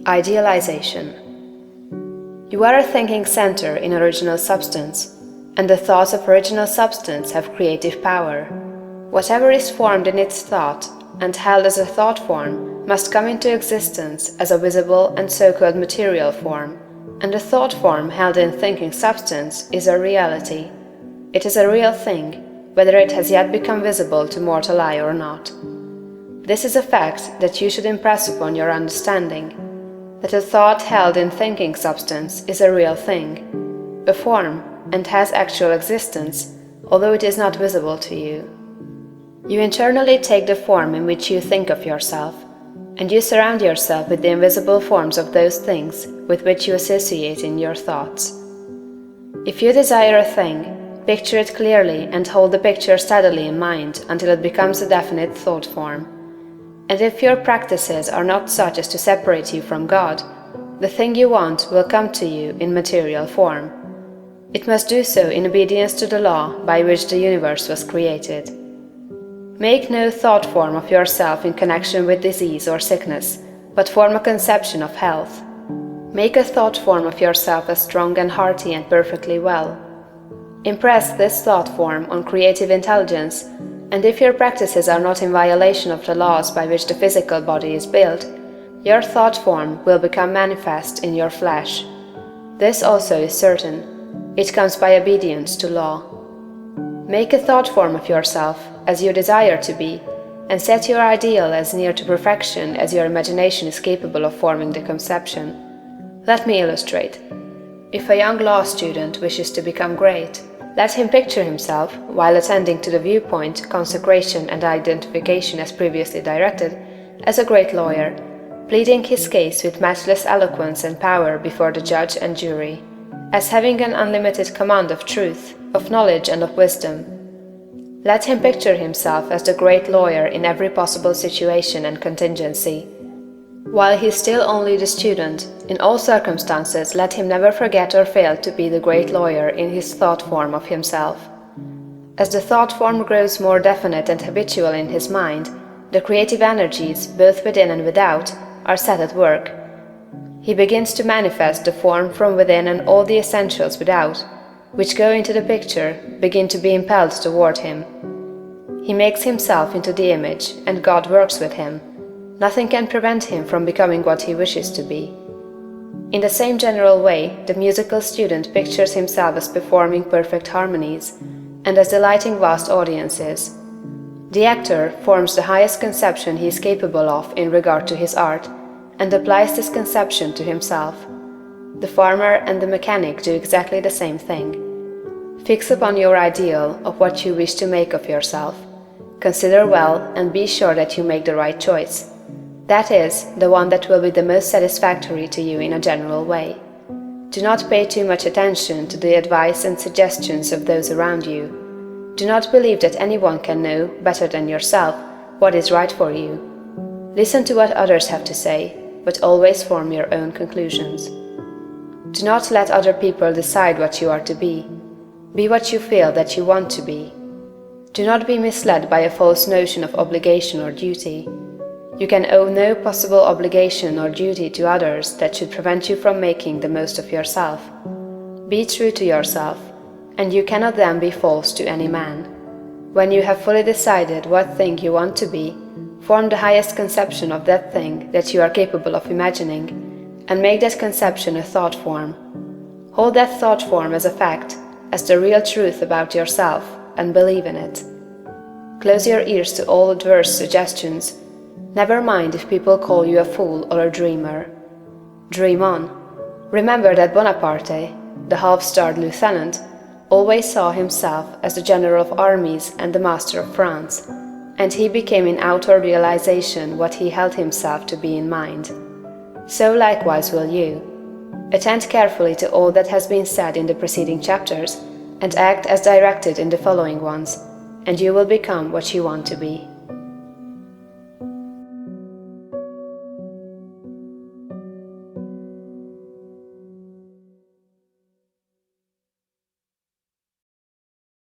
Idealization. You are a thinking center in original substance, and the thoughts of original substance have creative power. Whatever is formed in its thought and held as a thought form must come into existence as a visible and so-called material form, and the thought form held in thinking substance is a reality. It is a real thing, whether it has yet become visible to mortal eye or not. This is a fact that you should impress upon your understanding, that a thought held in thinking substance is a real thing, a form, and has actual existence, although it is not visible to you. You internally take the form in which you think of yourself, and you surround yourself with the invisible forms of those things with which you associate in your thoughts. If you desire a thing, picture it clearly and hold the picture steadily in mind until it becomes a definite thought form. And if your practices are not such as to separate you from God, the thing you want will come to you in material form. It must do so in obedience to the law by which the universe was created. Make no thought form of yourself in connection with disease or sickness, but form a conception of health. Make a thought form of yourself as strong and hearty and perfectly well. Impress this thought form on creative intelligence, and if your practices are not in violation of the laws by which the physical body is built, your thought form will become manifest in your flesh. This also is certain. It comes by obedience to law. Make a thought form of yourself as you desire to be, and set your ideal as near to perfection as your imagination is capable of forming the conception. Let me illustrate. If a young law student wishes to become great, let him picture himself, while attending to the viewpoint, consecration, and identification as previously directed, as a great lawyer, pleading his case with matchless eloquence and power before the judge and jury, as having an unlimited command of truth, of knowledge, and of wisdom. Let him picture himself as the great lawyer in every possible situation and contingency. While he is still only the student, in all circumstances let him never forget or fail to be the great lawyer in his thought form of himself. As the thought form grows more definite and habitual in his mind, the creative energies, both within and without, are set at work. He begins to manifest the form from within, and all the essentials without, which go into the picture, begin to be impelled toward him. He makes himself into the image, and God works with him. Nothing can prevent him from becoming what he wishes to be. In the same general way, the musical student pictures himself as performing perfect harmonies, and as delighting vast audiences. The actor forms the highest conception he is capable of in regard to his art, and applies this conception to himself. The farmer and the mechanic do exactly the same thing. Fix upon your ideal of what you wish to make of yourself. Consider well and be sure that you make the right choice. That is, the one that will be the most satisfactory to you in a general way. Do not pay too much attention to the advice and suggestions of those around you. Do not believe that anyone can know, better than yourself, what is right for you. Listen to what others have to say, but always form your own conclusions. Do not let other people decide what you are to be. Be what you feel that you want to be. Do not be misled by a false notion of obligation or duty. You can owe no possible obligation or duty to others that should prevent you from making the most of yourself. Be true to yourself, and you cannot then be false to any man. When you have fully decided what thing you want to be, form the highest conception of that thing that you are capable of imagining, and make that conception a thought form. Hold that thought form as a fact, as the real truth about yourself, and believe in it. Close your ears to all adverse suggestions. Never mind if people call you a fool or a dreamer. Dream on. Remember that Bonaparte, the half-starved lieutenant, always saw himself as the general of armies and the master of France, and he became in outer realization what he held himself to be in mind. So likewise will you. Attend carefully to all that has been said in the preceding chapters, and act as directed in the following ones, and you will become what you want to be.